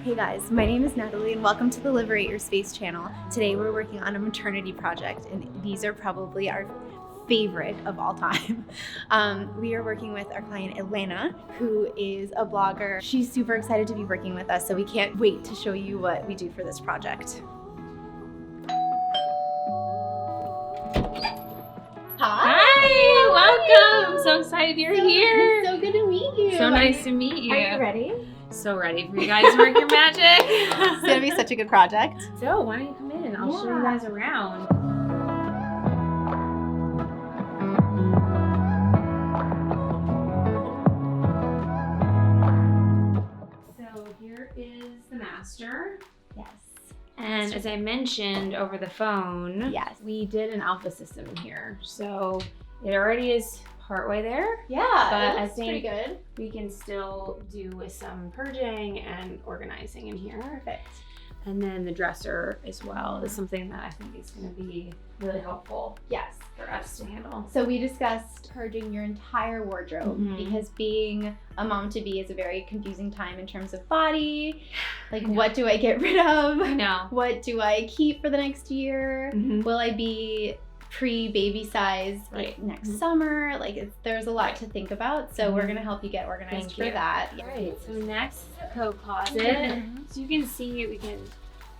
Hey guys, my name is Natalie and welcome to the Liberate Your Space channel. Today we're working on a maternity project and these are probably our favorite of all time. We are working with our client Elena, who is a blogger. She's super excited to be working with us, so we can't wait to show you what we do for this project. Hi, welcome. So excited you're here. So good to meet you. So nice to meet you. Are you ready? So ready for you guys to work your magic. It's gonna be such a good project. So why don't you come in? I'll show you guys around. So here is the master. Yes. And as I mentioned over the phone, Yes. we did an alpha system in here. So it already is partway there. Yeah, But I that's pretty think good. we can still do with some purging and organizing in here. Perfect. And then the dresser as well is something that I think is going to be really helpful Yes. for us to handle. So we discussed purging your entire wardrobe because being a mom-to-be is a very confusing time in terms of body. Like, what do I get rid of? I know. What do I keep for the next year? Will I be pre-baby size next summer? Like, there's a lot to think about. So we're gonna help you get organized for that. All right. So next is the coat closet. So you can see we can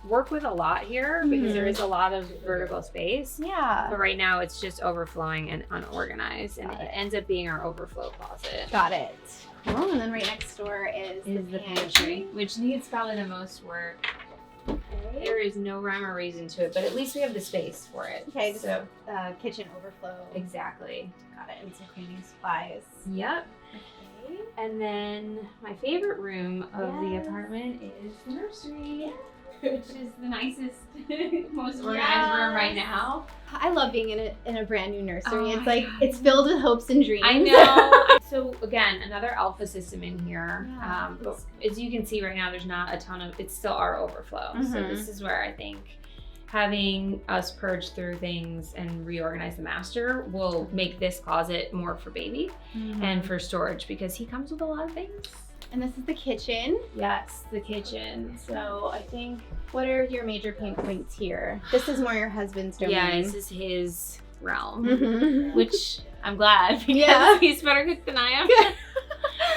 work with a lot here because there is a lot of vertical space. Yeah. But right now it's just overflowing and unorganized, and it ends up being our overflow closet. Got it. Cool. And then right next door is The pantry, which needs probably the most work. Okay. There is no rhyme or reason to it, but at least we have the space for it. Okay, so kitchen overflow. exactly. Got it. And some cleaning supplies. Yep. Okay. And then my favorite room of the Yes. apartment is the nursery, which is the nicest, most organized room right now. I love being in a brand new nursery. Oh It's my like, God. it's filled with hopes and dreams. I know. So again, another alpha system in here. Yeah. But as you can see right now, there's not a ton of, it's still our overflow. So this is where I think having us purge through things and reorganize the master will make this closet more for baby and for storage, because he comes with a lot of things. And this is the kitchen. Yes, the kitchen. So I think, What are your major pain points here? This is more your husband's domain. yeah, this is his realm, Mhm. which I'm glad because Yeah. he's better cook than I am.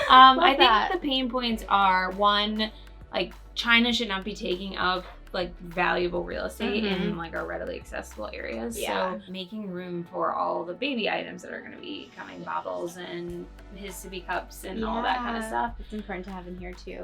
I think that. the pain points are, one, like China should not be taking up like valuable real estate in like our readily accessible areas. Yeah. So making room for all the baby items that are going to be coming, bottles and his sippy cups and all that kind of stuff. It's important to have in here too.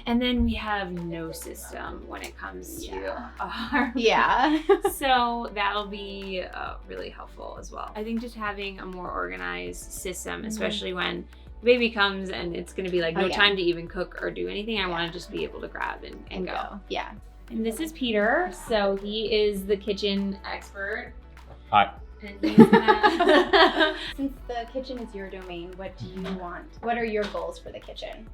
And then we have no system when it comes to our Yeah. so that'll be really helpful as well. I think just having a more organized system, especially when the baby comes and it's going to be like no time to even cook or do anything. I want to just be able to grab and go. Yeah. And this is Peter. So he is the kitchen expert. Hi. And he's gonna Since the kitchen is your domain, what do you want? What are your goals for the kitchen?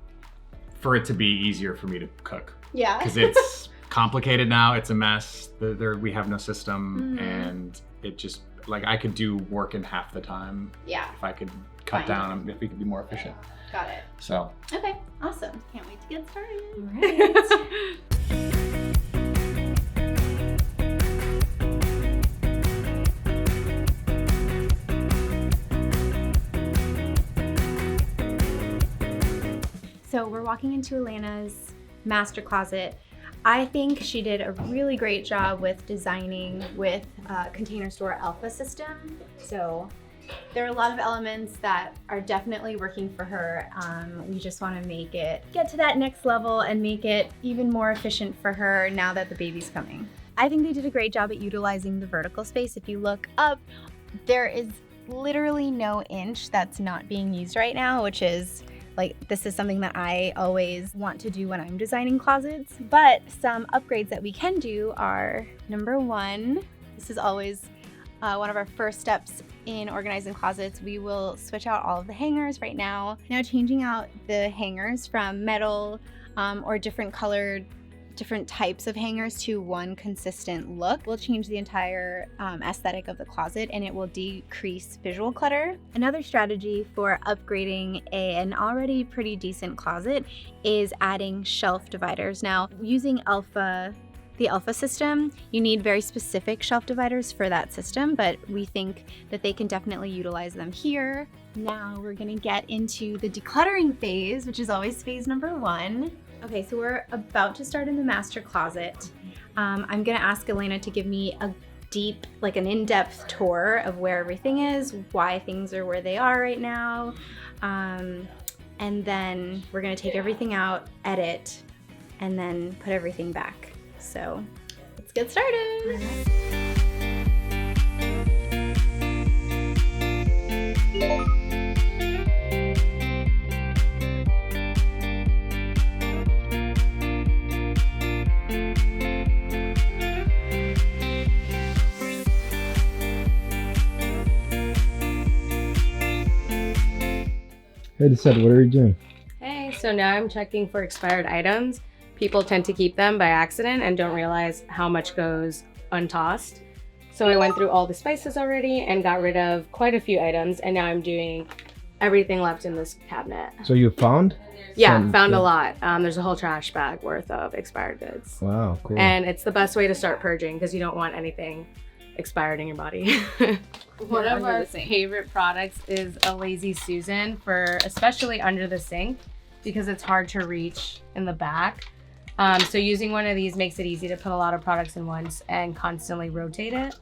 For it to be easier for me to cook, Yeah. because it's complicated now. It's a mess. We have no system, and it just, like, I could do work in half the time Yeah. if I could cut down, if we could be more efficient. Got it. So Okay. Awesome. Can't wait to get started. All right. So we're walking into Elena's master closet. I think she did a really great job with designing with Container Store Alpha system. So there are a lot of elements that are definitely working for her. We just want to make it get to that next level and make it even more efficient for her now that the baby's coming. I think they did a great job at utilizing the vertical space. If you look up, there is literally no inch that's not being used right now, which is like, this is something that I always want to do when I'm designing closets. But some upgrades that we can do are, number one, this is always one of our first steps in organizing closets. We will switch out all of the hangers right now. Now changing out the hangers from metal or different colored different types of hangers to one consistent look will change the entire aesthetic of the closet, and it will decrease visual clutter. Another strategy for upgrading an already pretty decent closet is adding shelf dividers. Now, using the Alpha system, you need very specific shelf dividers for that system, but we think that they can definitely utilize them here. Now we're gonna get into the decluttering phase, which is always phase number 1. Okay, so we're about to start in the master closet. I'm gonna ask Elena to give me a deep, like an in-depth tour of where everything is, why things are where they are right now, and then we're gonna take everything out, edit, and then put everything back. So let's get started. Hey, Seth, what are you doing? Hey, so now I'm checking for expired items. People tend to keep them by accident and don't realize how much goes untossed. So I went through all the spices already and got rid of quite a few items, and now I'm doing everything left in this cabinet. So you found? Yeah, found a lot. There's a whole trash bag worth of expired goods. Wow, cool. And it's the best way to start purging because you don't want anything expired in your body. One of our favorite products is a Lazy Susan for especially under the sink because it's hard to reach in the back. So using one of these makes it easy to put a lot of products in once and constantly rotate it,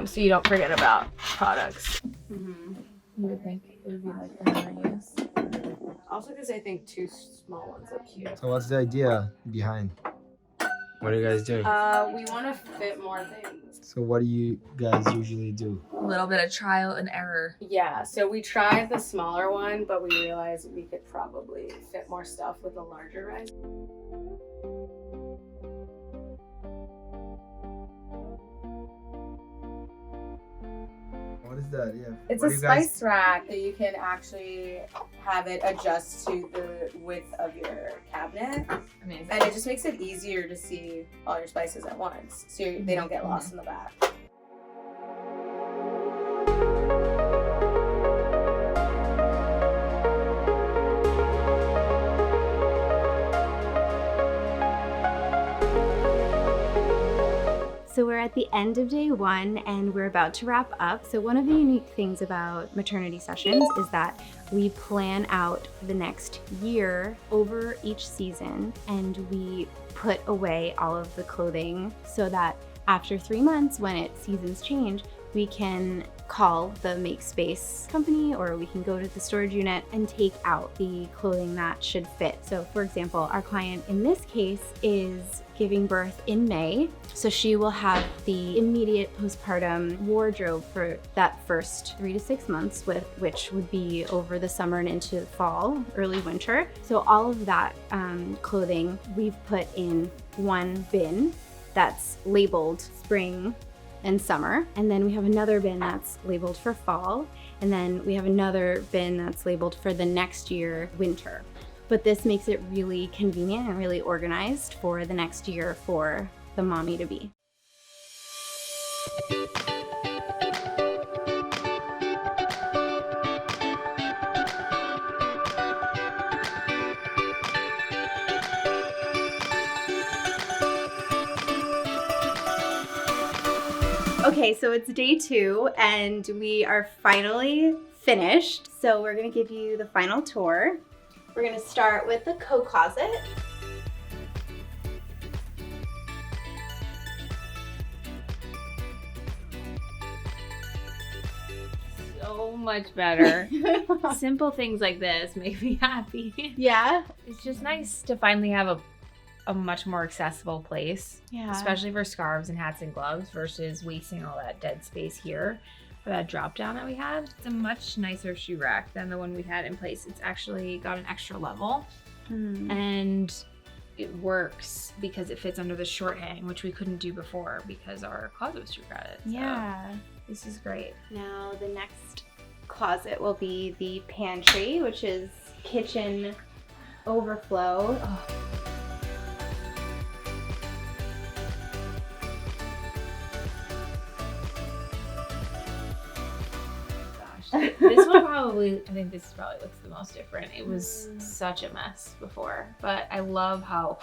so you don't forget about products. You would think it would be like the use. Also because I think 2 small ones look cute. So what's the idea behind? What do you guys do? We want to fit more things. So what do you guys usually do? A little bit of trial and error. Yeah, so we tried the smaller one, but we realized we could probably fit more stuff with a larger one. What is that? Yeah. It's What a do you guys- spice rack that you can actually have it adjust to the width of your cabinet. Amazing. And it just makes it easier to see all your spices at once, so they don't get lost in the back. So we're at the end of day 1 and we're about to wrap up. So one of the unique things about maternity sessions is that we plan out the next year over each season, and we put away all of the clothing so that after 3 months, when seasons change, we can call the make space company, or we can go to the storage unit and take out the clothing that should fit. So for example, our client in this case is giving birth in May, so she will have the immediate postpartum wardrobe for that first 3 to 6 months, which would be over the summer and into fall, early winter. So all of that clothing we've put in one bin that's labeled spring and summer, and then we have another bin that's labeled for fall, and then we have another bin that's labeled for the next year, winter. But this makes it really convenient and really organized for the next year for the mommy to be. Okay, so it's day 2 and we are finally finished. So we're gonna give you the final tour. We're gonna start with the coat closet. So much better. Simple things like this make me happy. Yeah. It's just nice to finally have a much more accessible place, Yeah. especially for scarves and hats and gloves versus wasting all that dead space here for that drop down that we had. It's a much nicer shoe rack than the one we had in place. It's actually got an extra level and it works because it fits under the short hang, which we couldn't do before because our closet was too crowded. So Yeah. this is great. Now the next closet will be the pantry, which is kitchen overflow. This one probably, I think this probably looks the most different. It was such a mess before, but I love how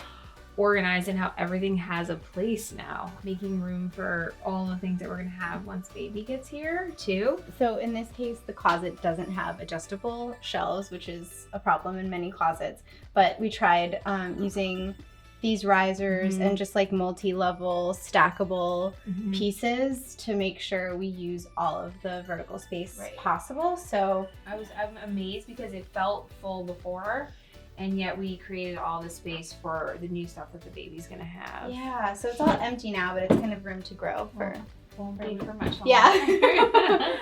organized and how everything has a place now, making room for all the things that we're gonna have once baby gets here too. So in this case, the closet doesn't have adjustable shelves, which is a problem in many closets, but we tried using these risers and just like multi-level stackable pieces to make sure we use all of the vertical space possible. So I'm amazed because it felt full before, and yet we created all the space for the new stuff that the baby's gonna have. yeah, so it's all empty now, but it's kind of room to grow for. Won't be for much longer. Yeah.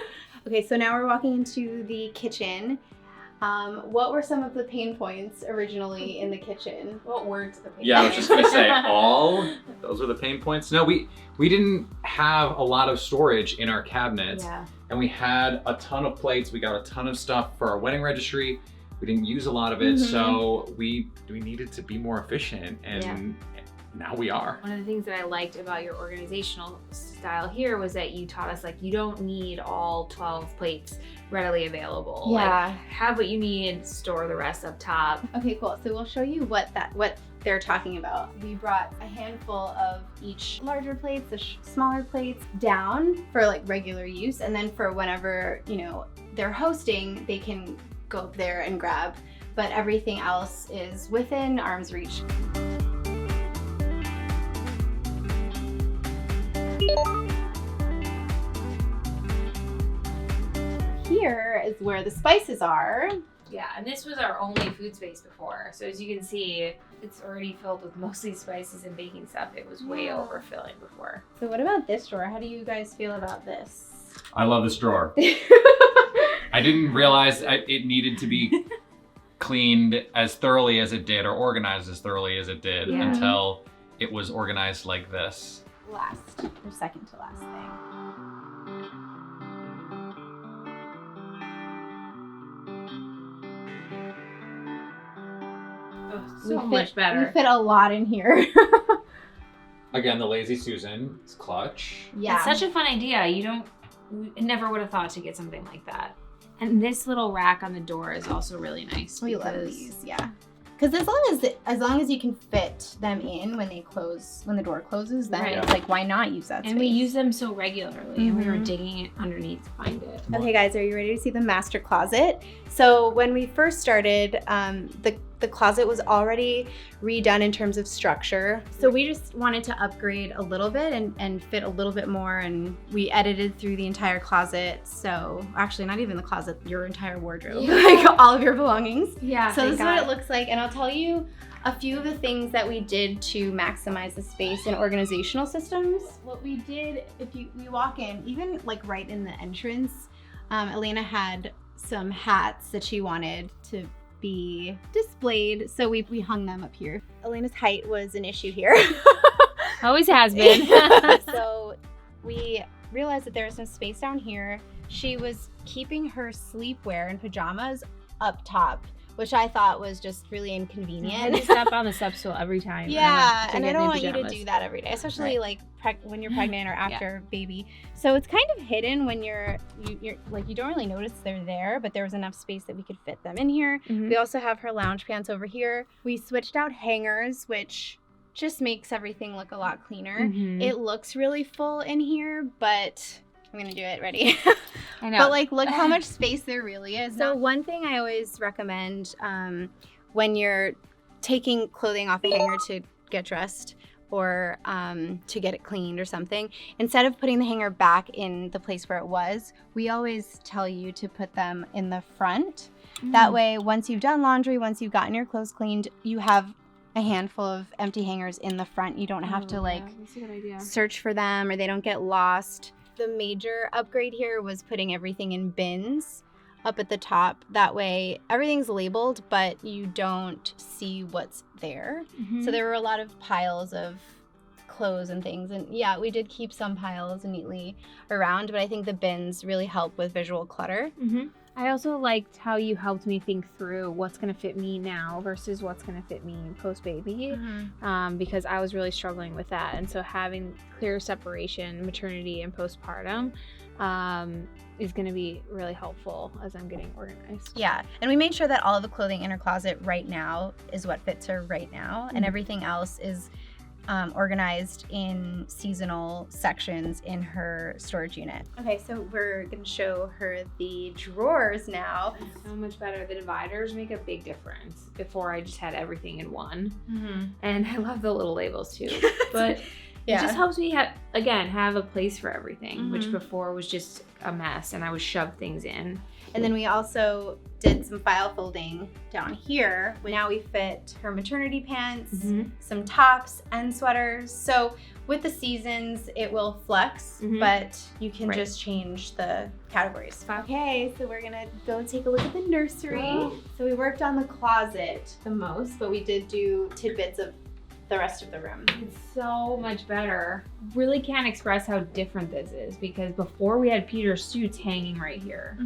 Okay, so now we're walking into the kitchen. What were some of the pain points originally in the kitchen? What were the pain points? Yeah, I was just gonna say those are the pain points. No, we didn't have a lot of storage in our cabinets, and we had a ton of plates. We got a ton of stuff for our wedding registry. We didn't use a lot of it, so we needed to be more efficient, and now we are. One of the things that I liked about your organizational style here was that you taught us, like, you don't need all 12 plates readily available. Yeah. Like, have what you need, store the rest up top. Okay, cool. So we'll show you what they're talking about. We brought a handful of each larger plates, the smaller plates down for like regular use, and then for whenever, you know, they're hosting, they can go up there and grab, but everything else is within arm's reach. Here is where the spices are. Yeah, and this was our only food space before. So as you can see, it's already filled with mostly spices and baking stuff. It was way overfilling before. So what about this drawer? How do you guys feel about this? I love this drawer. I didn't realize it needed to be cleaned as thoroughly as it did, or organized as thoroughly as it did, until it was organized like this. Last, or second to last thing. So much better. We fit a lot in here. Again, the Lazy Susan, it's clutch. Yeah. It's such a fun idea. We never would have thought to get something like that. And this little rack on the door is also really nice. We love these, yeah. Because as long as you can fit them in when the door closes, then it's like, why not use that space? And we use them so regularly, and we were digging underneath to find it. Okay, guys, are you ready to see the master closet? So when we first started, the closet was already redone in terms of structure. So we just wanted to upgrade a little bit and fit a little bit more, and we edited through the entire closet. So actually not even the closet, your entire wardrobe, like all of your belongings. Yeah. So this is what it looks like, and I'll tell you a few of the things that we did to maximize the space and organizational systems. What we did, we walk in, even like right in the entrance, Elena had some hats that she wanted to be displayed, so we hung them up here. Elena's height was an issue here. Always has been. So we realized that there was some space down here. She was keeping her sleepwear and pajamas up top, which I thought was just really inconvenient. You step on the step stool every time. Yeah, and I don't want you to do that every day, especially like when you're pregnant or after baby. So it's kind of hidden when you're like, you don't really notice they're there, but there was enough space that we could fit them in here. We also have her lounge pants over here. We switched out hangers, which just makes everything look a lot cleaner. It looks really full in here, but I'm gonna do it. Ready? I know. But like, look how much space there really is. So one thing I always recommend when you're taking clothing off a hanger to get dressed or to get it cleaned or something, instead of putting the hanger back in the place where it was, we always tell you to put them in the front. That way, once you've done laundry, once you've gotten your clothes cleaned, you have a handful of empty hangers in the front. You don't have to like search for them, or they don't get lost. The major upgrade here was putting everything in bins up at the top. That way everything's labeled, but you don't see what's there. So there were a lot of piles of clothes and things. And yeah, we did keep some piles neatly around, but I think the bins really help with visual clutter. I also liked how you helped me think through what's going to fit me now versus what's going to fit me post-baby, because I was really struggling with that. And so having clear separation, maternity and postpartum, is going to be really helpful as I'm getting organized. Yeah, and we made sure that all of the clothing in her closet right now is what fits her right now, and everything else is organized in seasonal sections in her storage unit. Okay, so we're gonna show her the drawers now. So much better. The dividers make a big difference. Before I just had everything in one, and I love the little labels too. But it just helps me have a place for everything, which before was just a mess, and I would shove things in. And then we also did some file folding down here. Now we fit her maternity pants, some tops and sweaters. So with the seasons, it will flex, but you can just change the categories. Okay, so we're gonna go take a look at the nursery. So we worked on the closet the most, but we did do tidbits of the rest of the room. It's so much better. Really can't express how different this is, because before we had Peter's suits hanging right here.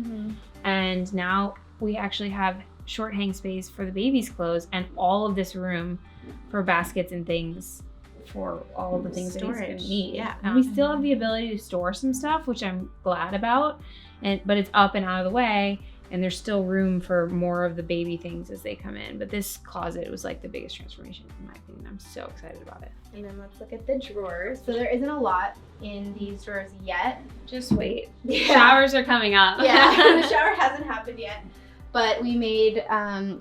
And now we actually have short hang space for the baby's clothes and all of this room for baskets and things for all of the things that he's gonna need. Yeah. And we still have the ability to store some stuff, which I'm glad about, but it's up and out of the way, and there's still room for more of the baby things as they come in. But this closet was like the biggest transformation in my opinion. I'm so excited about it. And then let's look at the drawers. So there isn't a lot in these drawers yet. Just wait. Yeah. Showers are coming up. Yeah, the shower hasn't happened yet. But we made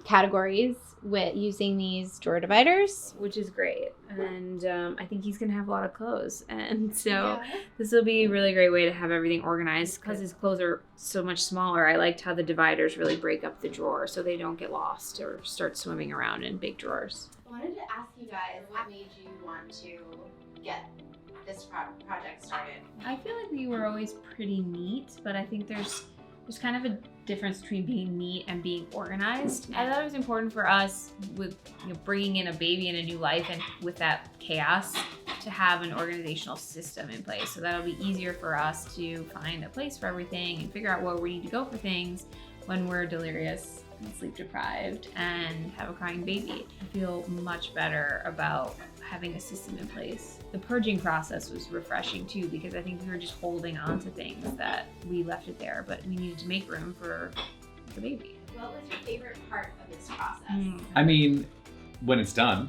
categories with using these drawer dividers, which is great. And I think he's gonna have a lot of clothes, and so this will be a really great way to have everything organized, because his clothes are so much smaller. I liked how the dividers really break up the drawer so they don't get lost or start swimming around in big drawers. I wanted to ask you guys, what made you want to get this project started? I feel like we were always pretty neat, but I think there's kind of a difference between being neat and being organized. I thought it was important for us, with bringing in a baby and a new life, and with that chaos, to have an organizational system in place. So that'll be easier for us to find a place for everything and figure out where we need to go for things when we're delirious and sleep deprived and have a crying baby. I feel much better about having a system in place. The purging process was refreshing too, because I think we were just holding on to things that we left it there, but we needed to make room for the baby. What was your favorite part of this process? I mean, when it's done.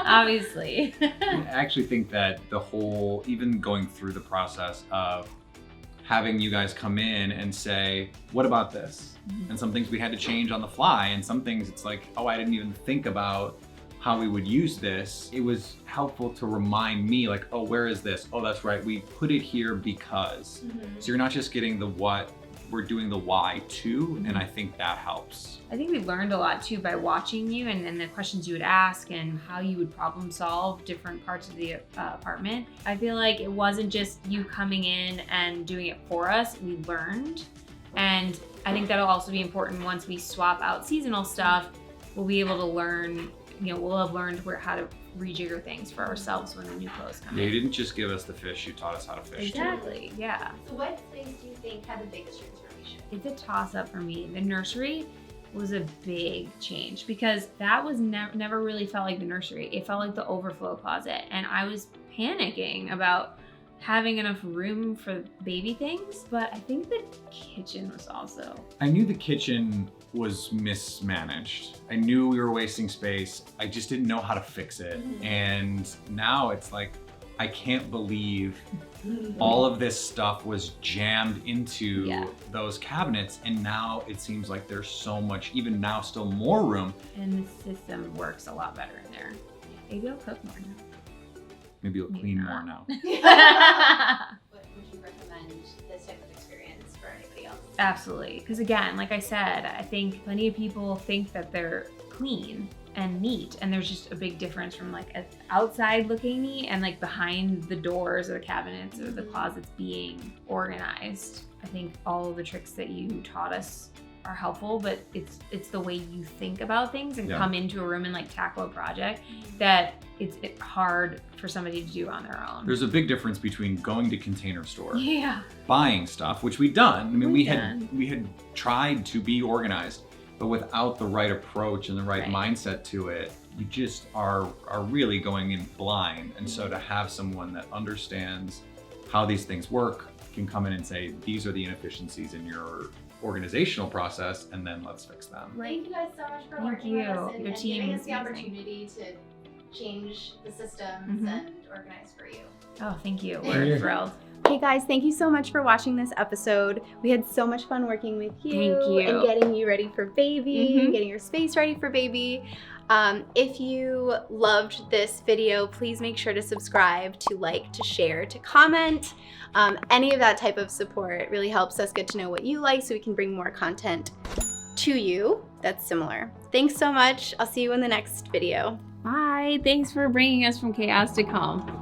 Obviously. I actually think that the whole, even going through the process of having you guys come in and say, what about this? And some things we had to change on the fly, and some things it's like, oh, I didn't even think about how we would use this. It was helpful to remind me, like, oh, where is this? Oh, that's right, we put it here because. So you're not just getting the what, we're doing the why too, and I think that helps. I think we learned a lot too by watching you, and the questions you would ask and how you would problem solve different parts of the apartment. I feel like it wasn't just you coming in and doing it for us, we learned. And I think that'll also be important once we swap out seasonal stuff. We'll be able to learn, we'll have learned how to rejigger things for ourselves when the new clothes come in. You didn't just give us the fish, you taught us how to fish Exactly, too. Yeah. So what space do you think had the biggest transformation? It's a toss-up for me. The nursery was a big change, because that was never really felt like the nursery. It felt like the overflow closet, and I was panicking about having enough room for baby things, but I think the kitchen was also. I knew the kitchen was mismanaged. I knew we were wasting space. I just didn't know how to fix it. And now it's like, I can't believe all of this stuff was jammed into those cabinets, and now it seems like there's so much, even now, still more room. And the system works a lot better in there. Maybe I'll cook more now. Maybe you'll clean more now. Would you recommend this type of experience for anybody else? Absolutely, because again, like I said, I think plenty of people think that they're clean and neat, and there's just a big difference from like an outside looking neat and like behind the doors or the cabinets or the closets being organized. I think all of the tricks that you taught us are helpful, but it's the way you think about things and come into a room and like tackle a project that it's hard for somebody to do on their own. There's a big difference between going to Container Store, Yeah. buying stuff, which we'd done. I mean, we had tried to be organized, but without the right approach and the right mindset to it, you just are really going in blind. And so to have someone that understands how these things work can come in and say, these are the inefficiencies in your organizational process, and then let's fix them. Thank you guys so much for working with us and giving us the opportunity to change the systems and organize for you. Oh, thank you. We're thrilled. Hey guys, thank you so much for watching this episode. We had so much fun working with you, Thank you. and getting you ready for baby, and getting your space ready for baby. If you loved this video, please make sure to subscribe, to like, to share, to comment. Any of that type of support really helps us get to know what you like so we can bring more content to you that's similar. Thanks so much. I'll see you in the next video. Bye. Thanks for bringing us from chaos to calm.